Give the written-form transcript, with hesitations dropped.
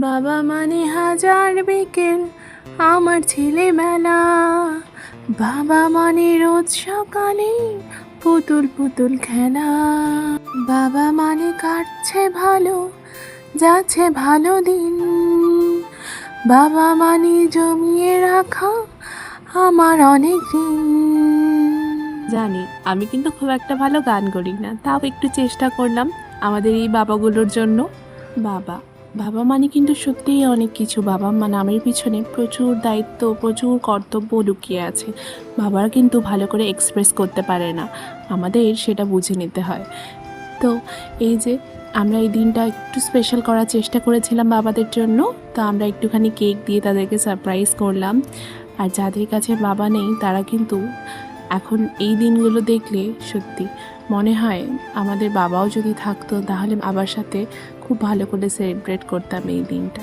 বাবা মানে হাজার বিকেল আমার ছেলেবেলা, বাবা মানে রোজ সকালে পুতুল পুতুল খেলা, বাবা মানে কাটছে ভালো যাচ্ছে ভালো দিন, বাবা মানে জমিয়ে রাখা আমার অনেক দিন। জানি আমি কিন্তু খুব একটা ভালো গান করি না, তাও একটু চেষ্টা করলাম আমাদের এই বাবাগুলোর জন্য। বাবা বাবা মানে কিন্তু সত্যিই অনেক কিছু। বাবা মানে আমার পিছনে প্রচুর দায়িত্ব, প্রচুর কর্তব্য লুকিয়ে আছে। বাবারা কিন্তু ভালো করে এক্সপ্রেস করতে পারে না, আমাদের সেটা বুঝে নিতে হয়। তো এই যে আমরা এই দিনটা একটু স্পেশাল করার চেষ্টা করেছিলাম বাবাদের জন্য। তো আমরা একটুখানি কেক দিয়ে তাদেরকে সারপ্রাইজ করলাম। আর যাদের কাছে বাবা নেই তারা কিন্তু এখন এই দিনগুলো দেখলে সত্যি মনে হয় আমাদের বাবাও যদি থাকতো তাহলে বাবার সাথে খুব ভালো করে সেলিব্রেট করতাম এই দিনটা।